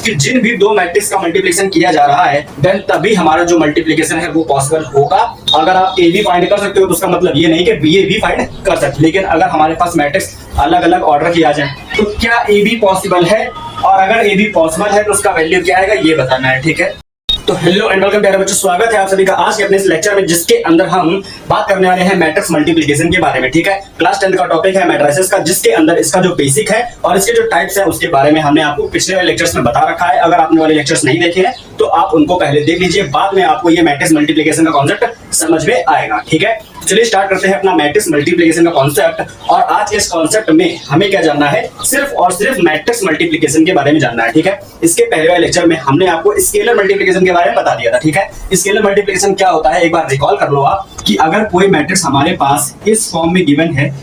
कि जिन भी दो मैट्रिक्स का मल्टीप्लिकेशन किया जा रहा है देन तभी हमारा जो मल्टीप्लिकेशन है वो पॉसिबल होगा। अगर आप ए भी फाइंड कर सकते हो तो उसका मतलब ये नहीं कि बी ए भी फाइंड कर सकते, लेकिन अगर हमारे पास मैट्रिक्स अलग अलग ऑर्डर किया जाए तो क्या ए भी पॉसिबल है, और अगर ए भी पॉसिबल है तो उसका वैल्यू क्या आएगा ये बताना है। ठीक है, तो हेलो एंड वेलकम प्यारे बच्चों, स्वागत है आप सभी का आज के अपने इस लेक्चर में, जिसके अंदर हम बात करने वाले हैं मैट्रिक्स मल्टीप्लिकेशन के बारे में। ठीक है, क्लास 10 का टॉपिक है मैट्रिसेस का, जिसके अंदर इसका जो बेसिक है और इसके जो टाइप्स है उसके बारे में हमने आपको पिछले वाले लेक्चर्स में बता रखा है। अगर आपने वाले लेक्चर्स नहीं देखे हैं तो आप उनको पहले देख लीजिए, बाद में आपको ये मैट्रिक्स मल्टीप्लिकेशन का कॉन्सेप्ट समझ में आएगा। ठीक है, चलिए स्टार्ट करते हैं अपना मैट्रिक्स मल्टीप्लिकेशन का कॉन्सेप्ट। और आज इस कॉन्सेप्ट में हमें क्या जानना है, सिर्फ और सिर्फ मैट्रिक्स मल्टीप्लिकेशन के बारे में जानना है। ठीक है, इसके पहले वाले लेक्चर में हमने आपको स्केलर मल्टीप्लिकेशन के बारे में बता दिया था। ठीक है, स्केलर मल्टीप्लिकेशन क्या होता है एक बार रिकॉल कर लो आप, कि अगर कोई मैट्रिक्स हमारे पास इस फॉर्म में गिवन है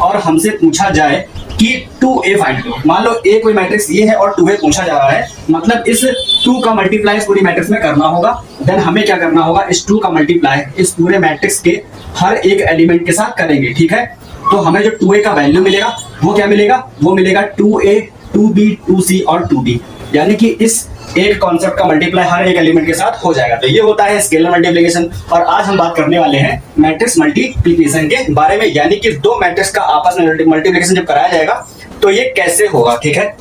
और हमसे पूछा जाए कि 2a फाइंड करो। मान लो a कोई मैट्रिक्स ये है और 2a पूछा जा रहा है, मतलब इस 2 का मल्टीप्लाई इस पूरी मैट्रिक्स में करना होगा। देन हमें क्या करना होगा, इस 2 का मल्टीप्लाई इस पूरे मैट्रिक्स के हर एक एलिमेंट के साथ करेंगे। ठीक है, तो हमें जो 2a का वैल्यू मिलेगा वो क्या मिलेगा, वो मिलेगा 2a 2b 2c और 2d, यानी कि इस एक कॉन्सेप्ट का मल्टीप्लाई हर एक एलिमेंट के साथ हो जाएगा। तो ये होता है स्केलर मल्टीप्लिकेशन। और आज हम बात करने वाले हैं मैट्रिक्स मल्टीप्लिकेशन के बारे में, यानी कि दो मैट्रिक्स का आपस में मल्टीप्लिकेशन जब कराया जाएगा तो ये कैसे होगा। ठीक है,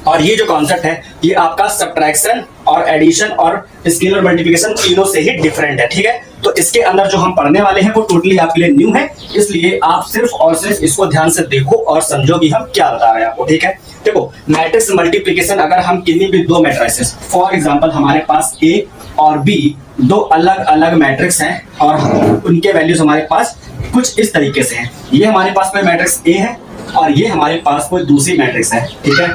और ये जो कॉन्सेप्ट है ये आपका सब्ट्रैक्शन और एडिशन और स्केलर मल्टीप्लिकेशन तीनों से ही डिफरेंट है। ठीक है, तो इसके अंदर जो हम पढ़ने वाले हैं वो टोटली आपके लिए न्यू है, इसलिए आप सिर्फ और सिर्फ इसको ध्यान से देखो और समझो कि हम क्या बता रहे हैं आपको। ठीक है, देखो मैट्रिक्स मल्टीप्लिकेशन, अगर हम किन्हीं भी दो मैट्रिसेस, फॉर एग्जांपल हमारे पास ए और बी दो अलग अलग मैट्रिक्स हैं और उनके वैल्यूज हमारे पास कुछ इस तरीके से हैं। ये हमारे पास कोई मैट्रिक्स ए है और ये हमारे पास कोई दूसरी मैट्रिक्स है। ठीक है,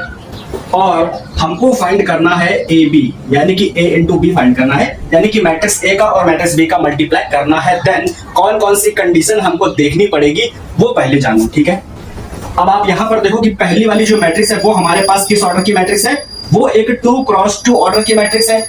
और हमको फाइंड करना है ए बी, यानी कि ए इंटू बी फाइंड करना है, यानी कि मैट्रिक्स ए का और मैट्रिक्स बी का मल्टीप्लाई करना है। देन कौन कौन सी कंडीशन हमको देखनी पड़ेगी वो पहले जानो। ठीक है, अब आप यहां पर देखो कि पहली वाली जो मैट्रिक्स है वो हमारे पास किस ऑर्डर की मैट्रिक्स है, वो एक 2 क्रॉस 2 ऑर्डर की मैट्रिक्स है,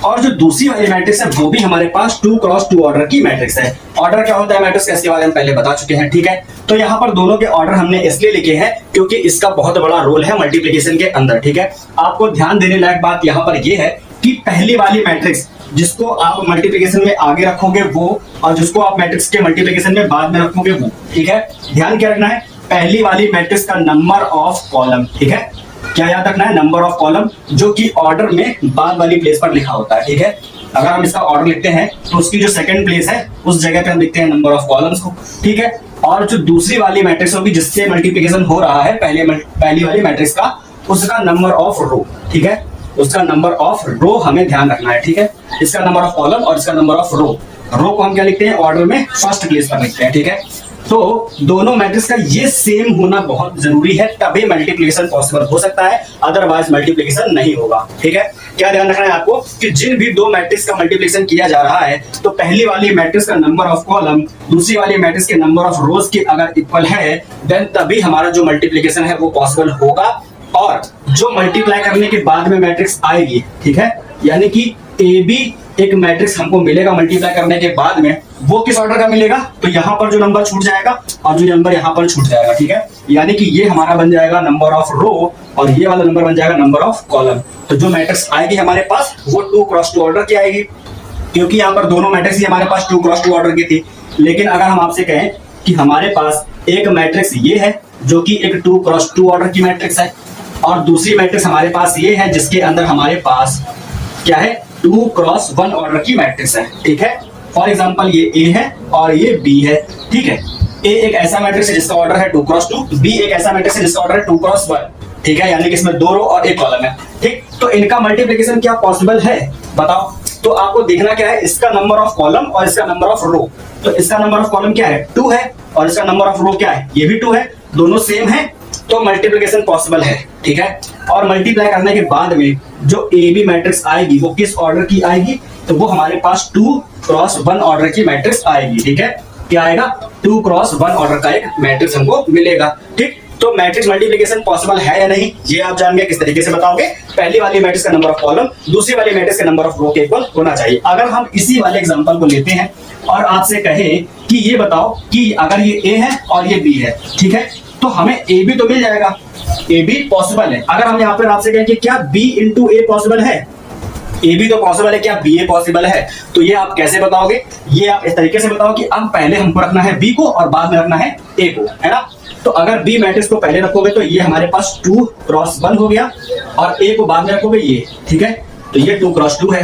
और जो दूसरी वाली मैट्रिक्स है वो भी हमारे पास 2 क्रॉस 2 ऑर्डर की मैट्रिक्स है। ऑर्डर क्या होता है मैट्रिक्स का, इसके बारे में पहले बता चुके हैं। ठीक है, तो यहाँ पर दोनों के ऑर्डर हमने इसलिए लिखे हैं क्योंकि इसका बहुत बड़ा रोल है मल्टीप्लिकेशन के अंदर। ठीक है, आपको ध्यान देने लायक बात यहाँ पर यह है कि पहली वाली मैट्रिक्स जिसको आप मल्टीप्लिकेशन में आगे रखोगे वो, और जिसको आप मैट्रिक्स के मल्टीप्लिकेशन में बाद में रखोगे वो। ठीक है, ध्यान क्या रखना है, पहली वाली मैट्रिक्स का नंबर ऑफ कॉलम। ठीक है, क्या याद रखना है, नंबर ऑफ कॉलम, जो कि ऑर्डर में बाद वाली प्लेस पर लिखा होता है। ठीक है, अगर हम इसका ऑर्डर लिखते हैं तो उसकी जो सेकंड प्लेस है उस जगह पे हम लिखते हैं नंबर ऑफ कॉलम्स को। ठीक है, और जो दूसरी वाली मैट्रिक्स होगी जिससे मल्टीप्लिकेशन हो रहा है पहली वाली मैट्रिक्स का, उसका नंबर ऑफ रो। ठीक है, उसका नंबर ऑफ रो हमें ध्यान रखना है। ठीक है, इसका नंबर ऑफ कॉलम और इसका नंबर ऑफ रो को हम क्या लिखते हैं, ऑर्डर में फर्स्ट प्लेस पर लिखते हैं। ठीक है, तो दोनों मैट्रिक्स का ये सेम होना बहुत जरूरी है, तभी मल्टीप्लिकेशन पॉसिबल हो सकता है, अदरवाइज मल्टीप्लिकेशन नहीं होगा। ठीक है, क्या ध्यान रखना है आपको कि जिन भी दो मैट्रिक्स का मल्टीप्लिकेशन किया जा रहा है तो पहली वाली मैट्रिक्स का नंबर ऑफ कॉलम दूसरी वाली मैट्रिक्स के नंबर ऑफ रोज के अगर इक्वल है देन तभी हमारा जो मल्टीप्लिकेशन है वो पॉसिबल होगा। और जो मल्टीप्लाई करने के बाद में मैट्रिक्स आएगी, ठीक है, यानी कि ए बी एक मैट्रिक्स हमको मिलेगा मल्टीप्लाई करने के बाद में, वो किस ऑर्डर का मिलेगा, तो यहाँ पर जो नंबर छूट जाएगा और जो नंबर यहाँ पर छूट जाएगा। ठीक है, यानी कि ये हमारा बन जाएगा नंबर ऑफ रो और ये वाला नंबर बन जाएगा नंबर ऑफ कॉलम। तो जो मैट्रिक्स आएगी हमारे पास वो 2 क्रॉस 2 ऑर्डर की आएगी, क्योंकि यहाँ पर दोनों मैट्रिक्स ही हमारे पास 2 क्रॉस 2 ऑर्डर की थी। लेकिन अगर हम आपसे कहें कि हमारे पास एक मैट्रिक्स ये है जो कि एक 2 क्रॉस 2 ऑर्डर की मैट्रिक्स है, और दूसरी मैट्रिक्स हमारे पास ये है जिसके अंदर हमारे पास क्या है, 2 क्रॉस 1 ऑर्डर की मैट्रिक्स है। ठीक है, फॉर एग्जांपल ये ए है और ये बी है। ठीक है, ए एक ऐसा मैट्रिक्स है जिसका ऑर्डर है 2 क्रॉस 2, बी एक ऐसा मैट्रिक्स है जिसका ऑर्डर है 2 क्रॉस 1। ठीक है, यानी कि इसमें 2 रो और 1 कॉलम है। ठीक, तो इनका मल्टीप्लिकेशन क्या पॉसिबल है बताओ, तो आपको देखना क्या है, इसका नंबर ऑफ कॉलम और इसका नंबर ऑफ रो। तो इसका नंबर ऑफ कॉलम क्या है, 2 है, और इसका नंबर ऑफ रो क्या है, ये भी 2 है, दोनों सेम है, तो मल्टीप्लिकेशन पॉसिबल है। ठीक है, और मल्टीप्लाई करने के बाद में जो ए बी मैट्रिक्स आएगी वो किस ऑर्डर की आएगी, तो वो हमारे पास 2 क्रॉस 1 ऑर्डर की मैट्रिक्स आएगी। ठीक है, क्या आएगा, 2 क्रॉस 1 ऑर्डर का एक मैट्रिक्स हमको मिलेगा। ठीक, तो मैट्रिक्स मल्टीप्लिकेशन पॉसिबल है या नहीं ये आप जान गए, किस तरीके से बताओगे, पहली वाली मैट्रिक्स का नंबर ऑफ कॉलम दूसरी वाली मैट्रिक्स के नंबर ऑफ रो के इक्वल होना चाहिए। अगर हम इसी वाले एग्जांपल को लेते हैं और आपसे कहे कि ये बताओ कि अगर ये ए है और ये बी है, ठीक है, तो हमें ए बी तो मिल जाएगा, ए बी पॉसिबल है। अगर हम यहाँ पर आपसे कहें कि क्या बी इंटू ए पॉसिबल है, ए बी तो पॉसिबल है, क्या बी ए पॉसिबल है, तो ये आप कैसे बताओगे, ये आप इस तरीके से बताओ कि अब पहले हमको रखना है बी को और बाद में रखना है ए को, है ना। तो अगर बी मैट्रिक्स को पहले रखोगे तो ये हमारे पास 2 क्रॉस 1 हो गया, और ए को बाद में रखोगे ये, ठीक है, तो ये 2 क्रॉस 2 है।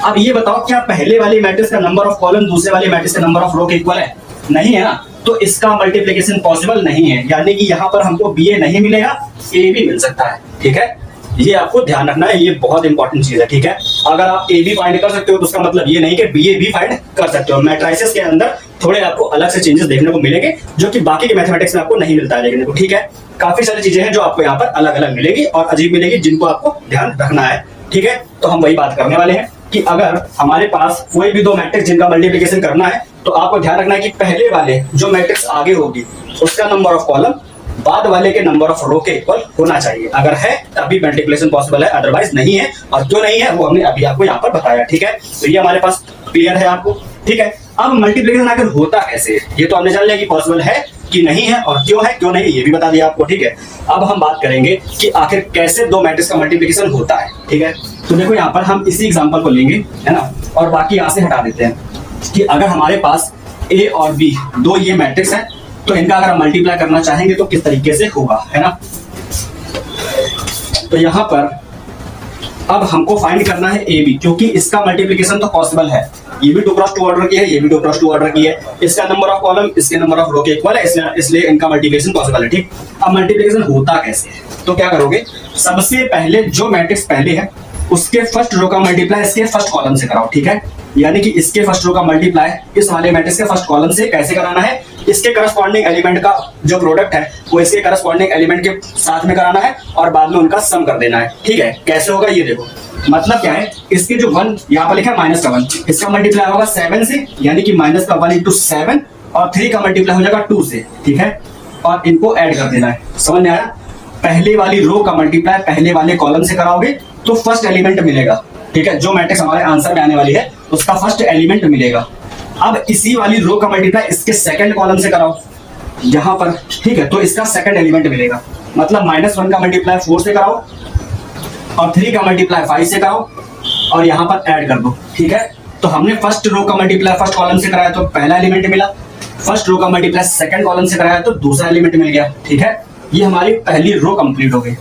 अब ये बताओ क्या पहले वाली मैट्रिक्स का नंबर ऑफ कॉलम दूसरे वाली मैट्रिक्स का नंबर ऑफ रो के इक्वल है, नहीं है ना, तो इसका मल्टीप्लिकेशन पॉसिबल नहीं है, यानी कि यहाँ पर हमको बी ए नहीं मिलेगा, ए बी मिल सकता है, ठीक है। ये आपको ध्यान रखना है, ये बहुत इंपॉर्टेंट चीज है, ठीक है। अगर आप ए बी फाइंड कर सकते हो तो उसका मतलब ये नहीं कि बी ए भी फाइंड कर सकते हो। मैट्रिसेस के अंदर थोड़े आपको अलग से चेंजेस देखने को मिलेंगे जो कि बाकी के मैथमेटिक्स में आपको नहीं मिलता है देखने को, ठीक है। काफी सारी चीजें हैं जो आपको यहाँ पर अलग अलग मिलेगी और अजीब मिलेगी, जिनको आपको ध्यान रखना है, ठीक है। तो हम वही बात करने वाले हैं कि अगर हमारे पास कोई भी दो मैट्रिक्स जिनका मल्टीप्लिकेशन करना है तो आपको ध्यान रखना है कि पहले वाले जो मैट्रिक्स आगे होगी उसका नंबर ऑफ कॉलम बाद वाले के नंबर ऑफ रो के इक्वल होना चाहिए। अगर है तभी मल्टीप्लिकेशन पॉसिबल है, अदरवाइज नहीं है। और क्यों नहीं है वो हमने अभी आपको यहाँ पर बताया, ठीक है। तो ये हमारे पास क्लियर है आपको, ठीक है। अब मल्टीप्लिकेशन आखिर होता कैसे, ये तो हमने जान लिया कि पॉसिबल है कि नहीं है, और क्यों है क्यों नहीं ये भी बता दिया आपको, ठीक है। अब हम बात करेंगे कि आखिर कैसे दो मैट्रिक्स का मल्टीप्लिकेशन होता है, ठीक है। तो देखो यहाँ पर हम इसी एग्जाम्पल को लेंगे, है ना, और बाकी यहाँ से हटा देते हैं कि अगर हमारे पास ए और बी दो ये मैट्रिक्स है तो इनका अगर हम मल्टीप्लाई करना चाहेंगे तो किस तरीके से होगा, है ना। तो यहां पर अब हमको फाइंड करना है ए बी, क्योंकि इसका मल्टीप्लिकेशन तो पॉसिबल है, ये भी 2 क्रॉस 2 ऑर्डर की है, ये भी 2 क्रॉस 2 ऑर्डर की है, इसका नंबर ऑफ कॉलम इसके नंबर ऑफ रो के इक्वल है, इसलिए इनका मल्टीप्लिकेशन पॉसिबल है, ठीक। अब मल्टीप्लिकेशन होता कैसे है, तो क्या करोगे, सबसे पहले जो मैट्रिक्स पहले है उसके फर्स्ट रो का मल्टीप्लाई इसके फर्स्ट कॉलम से कराओ, ठीक है। यानी कि इसके फर्स्ट रो का मल्टीप्लाई इस वाले मैट्रिक्स के फर्स्ट कॉलम से कैसे कराना है, इसके करस्पॉन्डिंग एलिमेंट का जो प्रोडक्ट है वो इसके करस्पॉन्डिंग एलिमेंट के साथ में कराना है और बाद में उनका सम कर देना है, ठीक है। कैसे होगा ये देखो, मतलब क्या है, इसके जो 1 यहाँ पर लिखा है माइनस का 1, इसका मल्टीप्लाई होगा 7 से, यानी कि माइनस का 1 इंटू 7, और 3 का मल्टीप्लाई हो जाएगा 2 से, ठीक है, और इनको ऐड कर देना है। समझ में आया, पहले वाली रो का मल्टीप्लाई पहले वाले कॉलम से कराओगे तो फर्स्ट एलिमेंट मिलेगा, ठीक है। जो मैट्रिक्स हमारे आंसर में आने वाली है उसका फर्स्ट एलिमेंट मिलेगा। अब इसी वाली रो का मल्टीप्लाई इसके सेकंड कॉलम से कराओ यहां पर, ठीक है, तो इसका सेकंड एलिमेंट मिलेगा। मतलब -1 का मल्टीप्लाई 4 से कराओ और 3 का मल्टीप्लाई 5 से कराओ और यहां पर ऐड कर दो, ठीक है। तो हमने फर्स्ट रो का मल्टीप्लाई फर्स्ट कॉलम से कराया तो पहला एलिमेंट मिला, फर्स्ट रो का मल्टीप्लाई सेकंड कॉलम से कराया तो दूसरा एलिमेंट मिल गया, ठीक है। ये हमारी पहली रो कंप्लीट हो गई।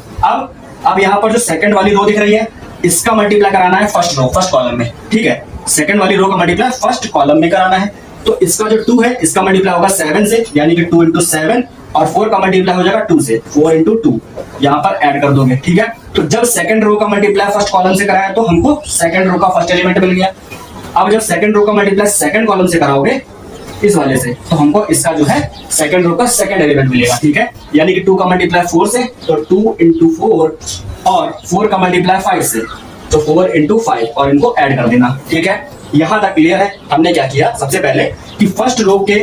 अब यहाँ पर जो सेकंड वाली रो दिख रही है इसका मल्टीप्लाई कराना है फर्स्ट रो फर्स्ट कॉलम में, ठीक है। सेकंड वाली रो का मल्टीप्लाई फर्स्ट कॉलम में कराना है, तो इसका जो 2 है इसका मल्टीप्लाई होगा 7 से, यानी कि 2 इंटू 7, और 4 का मल्टीप्लाई हो जाएगा 2 से, 4 इंटू 2 यहाँ पर ऐड कर दोगे, ठीक है। तो जब सेकंड रो का मल्टीप्लाई फर्स्ट कॉलम से कराया तो हमको सेकंड रो का फर्स्ट एलिमेंट मिल गया। अब जब सेकंड रो का मल्टीप्लाई सेकंड कॉलम से कराओगे इस वाले से तो हमको इसका जो है सेकंड रो का सेकंड एलिमेंट मिलेगा, ठीक है। यानी कि 2 का मल्टीप्लाई 4 से तो 2 इंटू 4, और 4 का मल्टीप्लाई 5 से तो 4 इंटू 5, और इनको ऐड कर देना, ठीक है। यहां तक क्लियर है। हमने क्या किया, सबसे पहले कि फर्स्ट रो के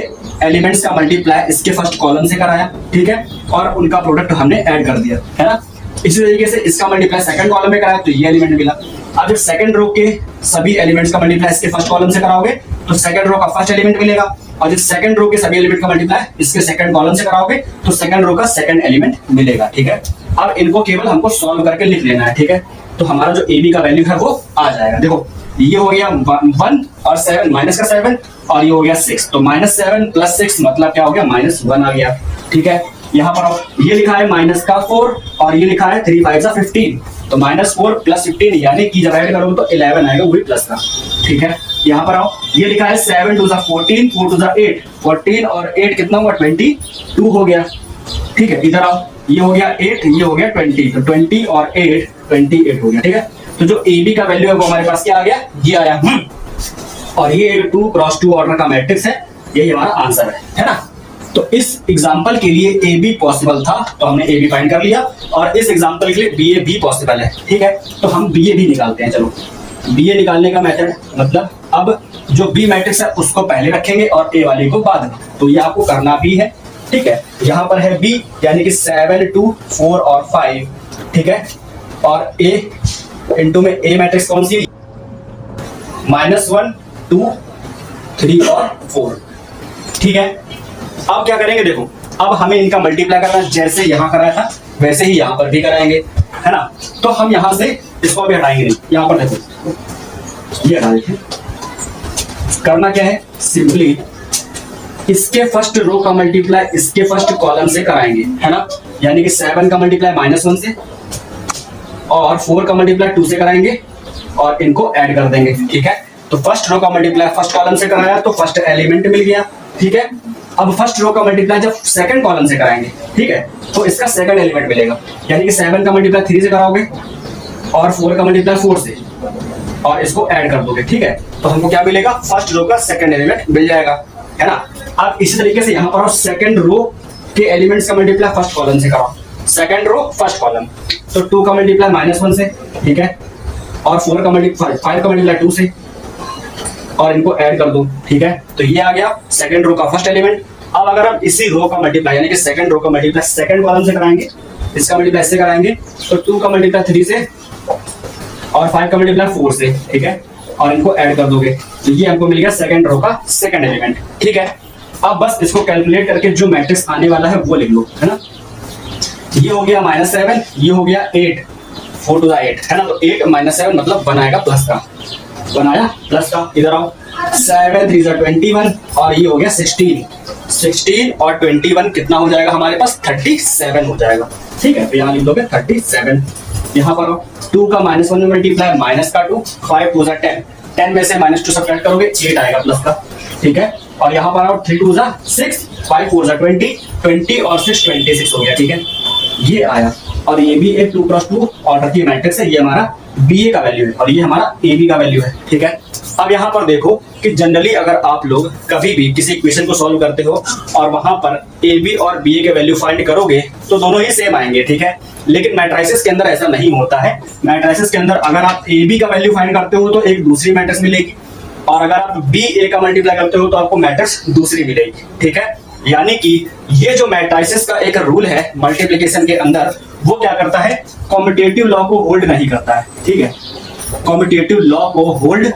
एलिमेंट्स का मल्टीप्लाई इसके फर्स्ट कॉलम से कराया, ठीक है, और उनका प्रोडक्ट हमने ऐड कर दिया, है ना। इसी तरीके से इसका मल्टीप्लाई सेकंड कॉलम में कराया तो ये एलिमेंट मिला। अब जब सेकंड रो के सभी एलिमेंट्स का मल्टीप्लाई इसके फर्स्ट कॉलम से कराओगे तो सेकंड रो का फर्स्ट एलिमेंट मिलेगा, और जब सेकंड रो के सभी एलिमेंट का मल्टीप्लाई इसके सेकंड कॉलम से कराओगे तो सेकंड रो का सेकंड एलिमेंट मिलेगा, ठीक है। अब इनको केवल हमको सॉल्व करके लिख लेना है, ठीक है। तो हमारा जो ए बी का वैल्यू है वो आ जाएगा। देखो ये हो गया 1 और 7, माइनस का 7, और ये हो गया 6, तो -7 + 6 मतलब क्या हो गया, -1 आ गया, ठीक है। यहाँ पर ये लिखा है माइनस का 4 और ये लिखा है 3 5 15, तो -4 + 15 यानी कि जब ऐड करोगे तो 11 आएगा, वही प्लस का, ठीक है। यहाँ पर आओ, ये लिखा है 7 2 14, 4 2 8, 14 और 8 कितना हुआ, 22 हो गया, ठीक है। इधर आओ, ये हो गया 8, ये हो गया 20, तो 20 और 8 28 हो गया, ठीक है। तो जो ए बी का वैल्यू है वो हमारे पास क्या आ गया, ये आया। और ये एक 2 क्रॉस 2 ऑर्डर का मैट्रिक्स है, यही हमारा आंसर है ना। तो इस एग्जांपल के लिए ए बी पॉसिबल था तो हमने ए बी फाइंड कर लिया, और इस एग्जांपल के लिए बी ए भी पॉसिबल है, ठीक है। तो हम बी ए भी निकालते हैं। चलो बी ए निकालने का मेथड, मतलब अब जो बी मैट्रिक्स है उसको पहले रखेंगे और ए वाले को बाद में, तो ये आपको करना भी है, ठीक है। यहाँ पर है बी यानी कि 7 2 4 और 5, ठीक है, और ए इंटू में ए मैट्रिक्स कौन सी, -1 2 3 और 4, ठीक है। अब क्या करेंगे, देखो अब हमें इनका मल्टीप्लाई करना है, जैसे यहाँ कराया था वैसे ही यहाँ पर भी कराएंगे, है ना। तो हम यहाँ से इसको भी हटाएंगे नहीं, यहाँ पर देखो ये हटा देखें। करना क्या है, सिंपली इसके फर्स्ट रो का मल्टीप्लाई इसके फर्स्ट कॉलम से कराएंगे, है ना। यानी कि 7 का मल्टीप्लाई -1 से और 4 का मल्टीप्लाई 2 से कराएंगे और इनको ऐड कर देंगे, ठीक है। तो फर्स्ट रो का मल्टीप्लाई फर्स्ट कॉलम से कराया तो फर्स्ट एलिमेंट मिल गया, ठीक है। अब फर्स्ट रो का मल्टीप्लाई जब सेकंड कॉलम से कराएंगे, ठीक है, तो इसका सेकंड एलिमेंट मिलेगा। यानी कि 7 का मल्टीप्लाई 3 से कराओगे और 4 का मल्टीप्लाई 4 से और इसको ऐड कर दोगे, ठीक है। तो हमको क्या मिलेगा, फर्स्ट रो का सेकंड एलिमेंट मिल जाएगा, है ना। अब इसी तरीके से यहाँ पर सेकंड रो के एलिमेंट्स का मल्टीप्लाई फर्स्ट कॉलम से कराओ, सेकंड रो फर्स्ट कॉलम, तो 2 का मल्टीप्लाई -1 से, ठीक है, और 4 का मल्टीप्लाई 5 का मल्टीप्लाई 2 से और इनको ऐड कर दो, ठीक है। तो ये आ गया सेकंड रो का फर्स्ट एलिमेंट। अब अगर हम इसी रो का मल्टीप्लाई यानी कि सेकंड रो का मल्टीप्लाई सेकंड कॉलम से कराएंगे, इसका मल्टीप्लाई इससे कराएंगे, तो 2 का मल्टीप्लाई 3 से और 5 का मल्टीप्लाई 4 से, ठीक है, और इनको ऐड कर दोगे, तो ये हमको मिल गया सेकंड रो का सेकंड एलिमेंट, ठीक है। अब बस इसको कैलकुलेट करके जो मैट्रिक्स आने वाला है वो लिख लो, है ना। ये हो गया -7, ये हो गया 8, 4 to the 8, है ना। तो 8 - 7 मतलब बनाएगा प्लस का, बनाया प्लस का। इधर आओ, 7 3 जा 21 और ये हो गया 16 और 21 कितना हो जाएगा हमारे पास, 37 हो जाएगा, ठीक है। तो यहाँ लिख दोगे 37। यहाँ पर 2 का -1 में मल्टीप्लाई माइनस का 2, 5 2 जा 10, 10 में से -2 सब्ट्रैक्ट करोगे 8 आएगा प्लस का, ठीक है। और यहाँ पर आओ 3 2 जा 6, 5 4 जा 20 और 6 26 हो गया, ठीक है, ये आया। और ये भी एक 2x2 ऑर्डर की मैट्रिक्स है, ये हमारा BA का वैल्यू है और ये हमारा AB का वैल्यू है, ठीक है। अब यहाँ पर देखो कि जनरली अगर आप लोग कभी भी किसी इक्वेशन को सॉल्व करते हो और वहां पर AB और BA के वैल्यू फाइंड करोगे तो दोनों ही सेम आएंगे, ठीक है। लेकिन मैट्रिसेस के अंदर ऐसा नहीं होता है। मैट्रिसेस के अंदर अगर आप AB का वैल्यू फाइंड करते हो तो एक दूसरी मैट्रिक्स मिलेगी और अगर आप BA का मल्टीप्लाई करते हो तो आपको मैट्रिक्स दूसरी मिलेगी, ठीक है। यानी कि ये जो मैट्रिसेस का एक रूल है मल्टीप्लिकेशन के अंदर, वो क्या करता है, कॉम्पिटिटिव लॉ को होल्ड नहीं करता है, ठीक है। कॉम्पिटिटिव लॉ को होल्ड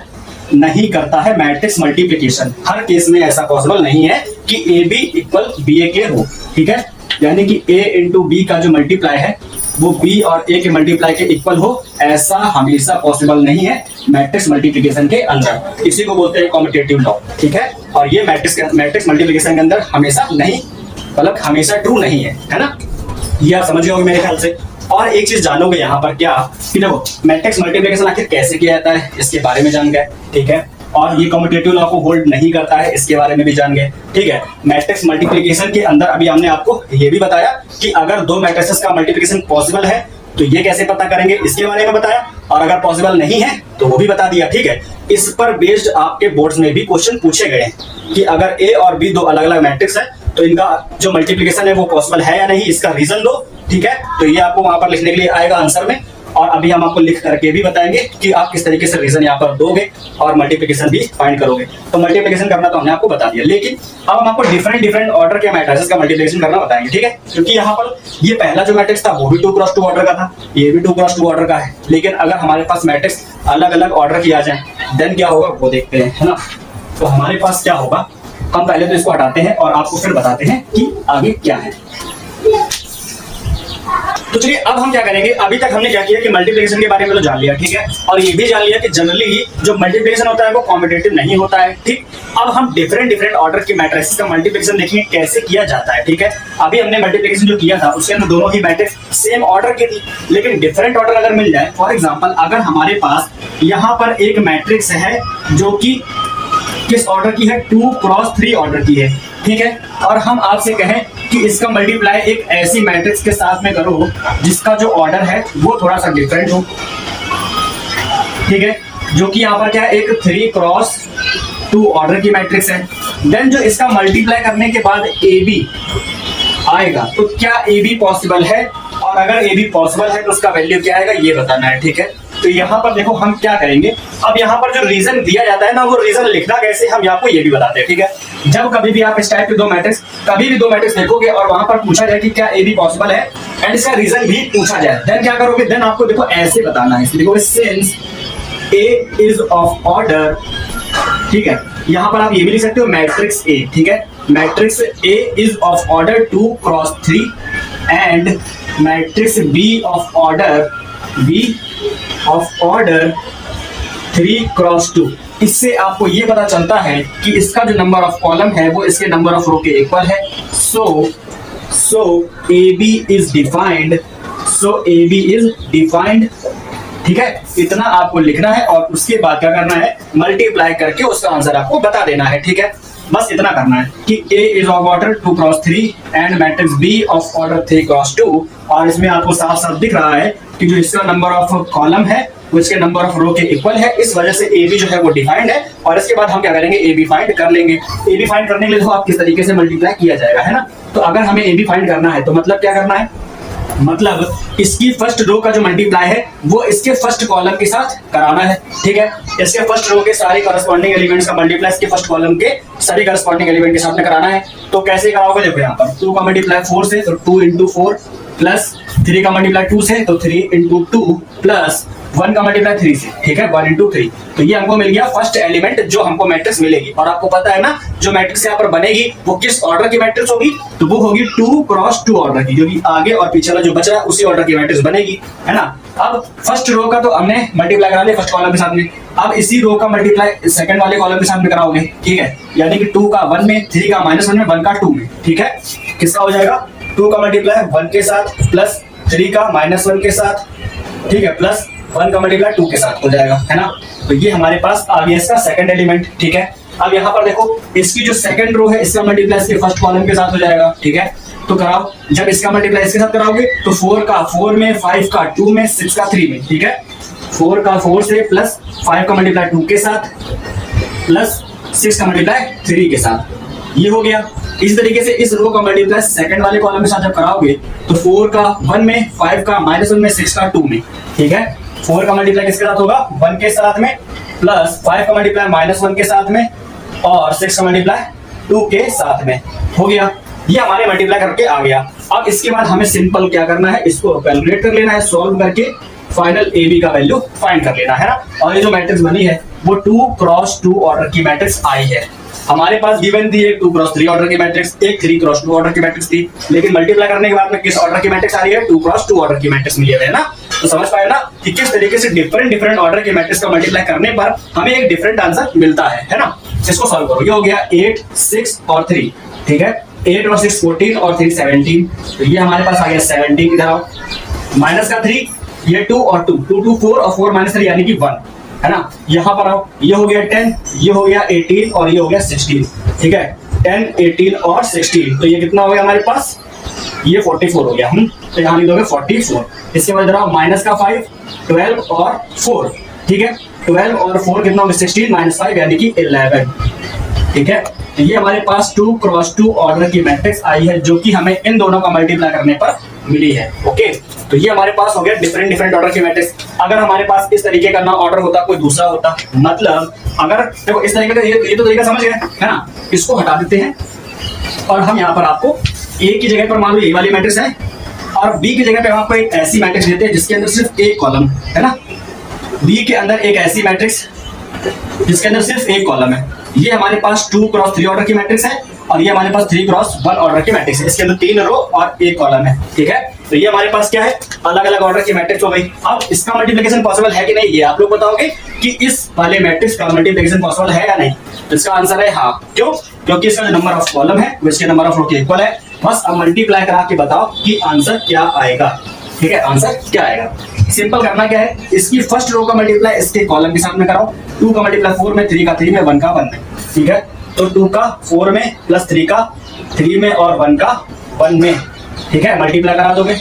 नहीं करता है मैट्रिक्स मल्टीप्लिकेशन। हर केस में ऐसा पॉसिबल नहीं है कि AB इक्वल BA के हो, ठीक है। यानी कि A इंटू B का जो मल्टीप्लाई है वो B और A के मल्टीप्लाई के इक्वल हो, ऐसा हमेशा पॉसिबल नहीं है मैट्रिक्स मल्टीप्लिकेशन के अंदर। इसी को बोलते हैं कॉम्पिटिटिव लॉ, ठीक है। और ये मैट्रिक्स मल्टीप्लिकेशन के अंदर हमेशा नहीं, मतलब हमेशा ट्रू नहीं है ना। ये आप समझ गए होंगे मेरे ख्याल से। और एक चीज जानोगे यहाँ पर क्या कि देखो मैट्रिक्स मल्टीप्लिकेशन आखिर कैसे किया जाता है इसके बारे में जान गए, ठीक है। और ये कम्यूटेटिव लॉ को होल्ड नहीं करता है इसके बारे में भी जान गए, ठीक है। मैट्रिक्स मल्टीप्लिकेशन के अंदर अभी हमने आपको ये भी बताया कि अगर दो मैट्रिसेस का मल्टीप्लिकेशन पॉसिबल है तो ये कैसे पता करेंगे इसके बारे में बताया, और अगर पॉसिबल नहीं है तो वो भी बता दिया, ठीक है। इस पर बेस्ड आपके बोर्ड्स में भी क्वेश्चन पूछे गए हैं कि अगर A और B दो अलग अलग मैट्रिक्स है तो इनका जो मल्टीप्लिकेशन है वो पॉसिबल है या नहीं, इसका रीजन दो, ठीक है। तो ये आपको वहां पर लिखने के लिए आएगा आंसर में, और अभी हम आपको लिख करके भी बताएंगे कि आप किस तरीके से रीजन यहाँ पर दोगे और मल्टीप्लिकेशन भी फाइंड करोगे। तो मल्टीप्लिकेशन करना तो हमने आपको बता दिया, लेकिन अब हम आपको डिफरेंट ऑर्डर के मैट्रिसेस का मल्टीप्लिकेशन करना बताएंगे, ठीक है। क्योंकि यहाँ पर ये पहला जो मैट्रिक्स था वो भी 2x2 ऑर्डर का था, ये भी 2x2 ऑर्डर का है, लेकिन अगर हमारे पास मैट्रिक्स अलग अलग ऑर्डर की आ जाए देन क्या होगा वो देखते हैं, है ना। तो हमारे पास क्या होगा, हम पहले तो इसको हटाते हैं और आपको फिर बताते हैं कि आगे क्या है। तो चलिए अब हम क्या करेंगे, अभी तक हमने क्या किया कि मल्टीप्लिकेशन के बारे में तो जान लिया, ठीक है, और ये भी जान लिया कि जनरली जो मल्टीप्लिकेशन होता है वो कॉम्पिटिटिव नहीं होता है, ठीक। अब हम डिफरेंट ऑर्डर की मैट्रिक्स का मल्टीप्लिकेशन देखेंगे कैसे किया जाता है, ठीक है। अभी हमने मल्टीप्लिकेशन जो किया था उसके अंदर दोनों ही मैट्रिक्स सेम ऑर्डर की थी, लेकिन डिफरेंट ऑर्डर अगर मिल जाए, फॉर एग्जाम्पल अगर हमारे पास यहाँ पर एक मैट्रिक्स है जो कि किस ऑर्डर की है, 2x3 ऑर्डर की है, ठीक है, और हम आपसे कहें कि इसका मल्टीप्लाई एक ऐसी मैट्रिक्स के साथ में करो जिसका जो ऑर्डर है वो थोड़ा सा डिफरेंट हो, ठीक है, जो कि यहाँ पर क्या है, एक 3x2 ऑर्डर की मैट्रिक्स है। देन जो इसका मल्टीप्लाई करने के बाद AB आएगा तो क्या AB पॉसिबल है, और अगर AB पॉसिबल है तो उसका वैल्यू क्या आएगा ये बताना है, ठीक है। तो यहाँ पर देखो हम क्या करेंगे, अब यहाँ पर जो रीजन दिया जाता है ना वो रीजन लिखना कैसे हम आपको ये भी बताते हैं, ठीक है। जब कभी भी आप इस टाइप के कभी भी दो मैट्रिक्स देखोगे और वहां पर पूछा जाए कि क्या AB पॉसिबल है एंड इसका रीजन भी पूछा जाए, देन क्या करोगे, देन आपको देखो ऐसे बताना है, देखो since A is of order, ठीक है। यहाँ पर आप ये भी लिख सकते हो मैट्रिक्स A, ठीक है, matrix A is of order 2 cross 3 and matrix B of order 3 cross 2। इससे आपको ये पता चलता है कि इसका जो नंबर ऑफ कॉलम है वो इसके नंबर ऑफ रो के इक्वल है। सो AB is defined, ठीक है। इतना आपको लिखना है और उसके बाद क्या करना है, मल्टीप्लाई करके उसका आंसर आपको बता देना है, ठीक है। बस इतना करना है कि A is of order 2 cross 3 and matrix B of order 3 cross 2। और इसमें आपको साफ साफ दिख रहा है कि जो इसका नंबर ऑफ कॉलम है वो इसके नंबर ऑफ रो के इक्वल है, इस वजह से AB जो है वो डिफाइंड है। और इसके बाद हम क्या करेंगे, AB फाइंड कर लेंगे। AB फाइंड करने के लिए देखो आप किस तरीके से मल्टीप्लाई किया जाएगा, है ना। तो अगर हमें AB फाइंड करना है तो मतलब क्या करना है, मतलब इसकी फर्स्ट रो का जो मल्टीप्लाई है वो इसके फर्स्ट कॉलम के साथ कराना है, ठीक है। इसके फर्स्ट रो के सारे करस्पॉन्डिंग एलिमेंट्स का मल्टीप्लाई इसके फर्स्ट कॉलम के सभी करस्पॉन्डिंग एलिमेंट के साथ में कराना है। तो कैसे कराओगे, देखो यहाँ पर 2 का मल्टीप्लाई 4 से तो 2 into 4 प्लस 3 का मल्टीप्लाई 2 से तो 3 into 2 प्लस 1 का मल्टीप्लाई 3 से, ठीक है, 1 into 3। तो ये हमको मिल गया फर्स्ट एलिमेंट जो हमको मैट्रिक्स मिलेगी। और आपको पता है ना जो मैट्रिक्स यहाँ पर बनेगी वो किस ऑर्डर की मैट्रिक्स होगी, तो वो होगी 2 क्रॉस 2 ऑर्डर की, जो कि आगे और पीछे वाला जो बच रहा है उसी ऑर्डर की मैट्रिक्स बनेगी, है ना। अब फर्स्ट रो का तो हमने मल्टीप्लाई करा लिया फर्स्ट कॉलम के साथ में, अब इसी रो का मल्टीप्लाई सेकंड वाले कॉलम के साथ में कराओगे, ठीक है। यानी कि 2 का 1 में, 3 का -1 में, 1 का 2 में, ठीक है। किसका हो जाएगा, 2 का मल्टीप्लाई 1 के साथ प्लस 3 का -1 के साथ, ठीक है, प्लस 1 का मल्टीप्लाई 2 के साथ हो जाएगा, है ना। तो ये हमारे पास आ गया इसका सेकंड एलिमेंट, ठीक है। अब यहाँ पर देखो इसकी जो सेकंड रो है इसका मल्टीप्लाई इसके फर्स्ट कॉलम के साथ हो जाएगा, ठीक है। तो कराओ, जब इसका मल्टीप्लाई इसके साथ कराओगे तो 4 का 4 में, 5 का 2 में, 6 का 3 में, ठीक है। 4 का 4 से प्लस 5 का मल्टीप्लाई 2 के साथ प्लस 6 का मल्टीप्लाई 3 के साथ, ये हो गया। इस तरीके से इस रो का मल्टीप्लाई सेकंड वाले कॉलम के साथ जब कराओगे तो 4 का 1 में, 5 का -1 में, 6 का 2 में, ठीक है। 4 का मल्टीप्लाई किसके साथ होगा, 1 के साथ में, प्लस 5 का मल्टीप्लाई -1 के साथ में और 6 का मल्टीप्लाई 2 के साथ में, हो गया। ये हमारे मल्टीप्लाई करके आ गया। अब इसके बाद हमें सिंपल क्या करना है, इसको कैलकुलेट कर लेना है, सॉल्व करके फाइनल AB का वैल्यू फाइंड कर लेना है ना। और ये जो मैट्रिक्स बनी है वो 2 क्रॉस 2 ऑर्डर की मैट्रिक्स आई है। हमारे पास गिवन थी एक 2 क्रॉस 3 ऑर्डर की मैट्रिक्स, एक 3 क्रॉस 2 ऑर्डर की मैट्रिक्स थी, लेकिन मल्टीप्लाई करने के बाद में किस ऑर्डर की मैट्रिक्स आ रही है, 2 क्रॉस 2 ऑर्डर की मैट्रिक्स मिली है ना। तो समझ पाए ना कि किस तरीके से डिफरेंट ऑर्डर की मैट्रिक्स का मल्टीप्लाई करने पर हमें एक डिफरेंट आंसर मिलता है ना। इसको सॉल्व करो, ये हो गया 8, 6 और 3, ठीक है। 8 और 6 14 और 3 17, तो ये हमारे पास आ गया 17। इधर आओ, माइनस का 3, ये 2 और 2, 2 2 4 और 4 -3 यानी कि 1, है ना। यहाँ पर आओ, ये हो गया 10, ये हो गया 18 और ये हो गया 16, ठीक है। 10, 18 और 16, तो ये कितना हो गया हमारे पास, ये 44 हो गया। तो यहाँ लिख दोगे 44। इसके बाद इधर आओ, माइनस का 5, 12 और 4, ठीक है। 12 और 4 कितना होगा, 16 -5 यानी कि 11, ठीक है। तो ये हमारे पास 2 क्रॉस 2 ऑर्डर की मैट्रिक्स आई है जो कि हमें इन दोनों का मल्टीप्लाई करने पर मिली है, ओके। तो ये हमारे पास हो गया डिफरेंट ऑर्डर की मैट्रिक्स। अगर हमारे पास इस तरीके का ना ऑर्डर होता, कोई दूसरा होता, मतलब अगर देखो इस तरीके का ये तो तरीका समझ गए, है ना। इसको हटा देते हैं और हम यहाँ पर आपको A की जगह पर मान लो ये वाली मैट्रिक्स है और B की जगह पे हम आपको एक ऐसी मैट्रिक्स देते हैं जिसके अंदर सिर्फ एक कॉलम है ना। B के अंदर एक ऐसी मैट्रिक्स जिसके अंदर सिर्फ एक कॉलम है। ये हमारे पास 2 क्रॉस 3 ऑर्डर की मैट्रिक्स है और ये हमारे पास 3 क्रॉस 1 ऑर्डर की मैट्रिक्स है। इसके अंदर 3 रो और एक कॉलम है, ठीक है। तो ये हमारे पास क्या है, अलग अलग ऑर्डर की मैट्रिक्स हो गई। अब इसका मल्टीप्लिकेशन पॉसिबल है कि नहीं, ये आप लोग बताओगे कि इस वाले मैट्रिक्स का मल्टीप्लिकेशन पॉसिबल है या नहीं। तो इसका आंसर है हाँ। क्यों, क्योंकि इसका जो नंबर ऑफ कॉलम है वो इसके नंबर ऑफ रो के इक्वल है। बस अब मल्टीप्लाई करा के बताओ कि आंसर क्या आएगा, ठीक है। आंसर क्या आएगा, सिंपल करना क्या है, इसकी फर्स्ट रो का मल्टीप्लाई इसके कॉलम के साथ में कराओ। 2 का मल्टीप्लाई 4 में, 3 का 3 में, 1 का 1 में, ठीक है। तो 2 का 4 में प्लस 3 का 3 में और 1 का 1 में, ठीक है, मल्टीप्लाई करा दोगे।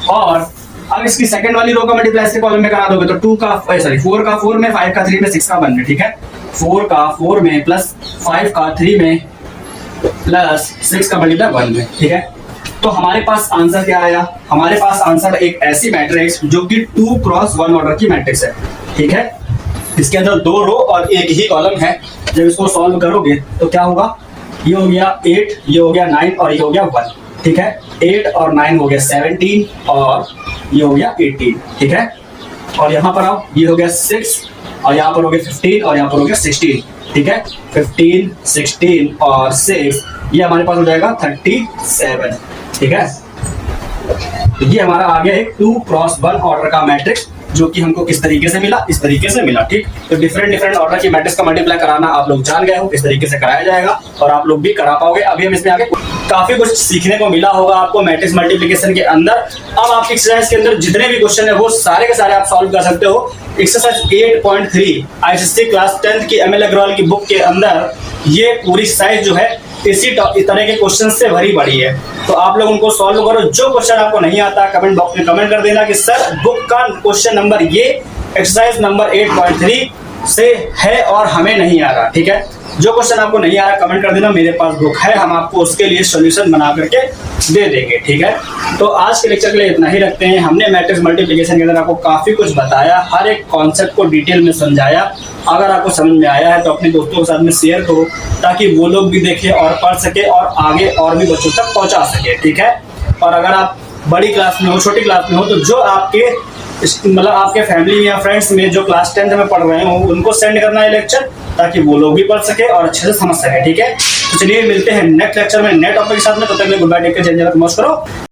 और अब इसकी सेकंड वाली रो का मल्टीप्लाई इसके कॉलम में करा दोगे तो 4 का 4 में, 5 का 3 में, 6 का 1 में, ठीक है। 4 का 4 में प्लस 5 का 3 में प्लस 6 का मल्टीप्लाई 1 में, ठीक है। तो हमारे पास आंसर क्या आया, हमारे पास आंसर एक ऐसी मैट्रिक्स जो कि 2 क्रॉस 1 ऑर्डर की मैट्रिक्स है, ठीक है। इसके अंदर 2 रो और एक ही कॉलम है। जब इसको सॉल्व करोगे तो क्या होगा, ये हो गया 8, ये हो गया 9 और ये हो गया 1, ठीक है। 8 और 9 हो गया 17 और ये हो गया 18, ठीक है। और यहाँ पर आओ, ये हो गया 6 और यहाँ पर हो गए 15 और यहाँ पर हो गया 16, ठीक है। 15, 16 और 6 ये हमारे पास हो जाएगा 37, ठीक है। ये हमारा आ गया एक 2x1 ऑर्डर का मैट्रिक्स, जो कि हमको किस तरीके से मिला, इस तरीके से मिला, ठीक। तो डिफरेंट ऑर्डर की मैट्रिक्स का मल्टीप्लाई कराना आप लोग जान गए हो किस तरीके से कराया जाएगा, और आप लोग भी करा पाओगे। अभी हम इसमें आगे काफी कुछ सीखने को मिला होगा आपको मैट्रिक्स मल्टीप्लिकेशन के अंदर। अब आपकी एक्सरसाइज के अंदर जितने भी क्वेश्चन है वो सारे के सारे आप सॉल्व कर सकते हो। एक्सरसाइज 8.3 आईसीएससी क्लास 10th की एमएल अग्रवाल की बुक के अंदर ये पूरी साइज जो है इसी तरह के क्वेश्चन से भरी पड़ी है। तो आप लोग उनको सॉल्व करो। जो क्वेश्चन आपको नहीं आता कमेंट बॉक्स में कमेंट कर देना कि सर बुक का क्वेश्चन नंबर ये एक्सरसाइज नंबर 8.3 से है और हमें नहीं आ रहा, ठीक है। जो क्वेश्चन आपको नहीं आ रहा कमेंट कर देना, मेरे पास बुक है, हम आपको उसके लिए सॉल्यूशन बना करके दे देंगे, ठीक है। तो आज के लेक्चर के लिए इतना ही रखते हैं। हमने मैट्रिक्स मल्टीप्लिकेशन के अंदर आपको काफी कुछ बताया, हर एक कॉन्सेप्ट को डिटेल में समझाया। अगर आपको समझ में आया है तो अपने दोस्तों के साथ में शेयर करो, ताकि वो लोग भी देखें और पढ़ सके और आगे और भी बच्चों तक पहुंचा सके, ठीक है। और अगर आप बड़ी क्लास में हो, छोटी क्लास में हो, तो जो आपके मतलब आपके फैमिली या फ्रेंड्स में जो क्लास 10th में पढ़ रहे हो उनको सेंड करना है लेक्चर, ताकि वो लोग भी पढ़ सके और अच्छे से समझ सके, ठीक है। तो चलिए मिलते हैं नेक्स्ट लेक्चर में नए टॉपिक के साथ में। तब तक के लिए गुड बाय, टेक केयर, जय हिंद, नमस्कार।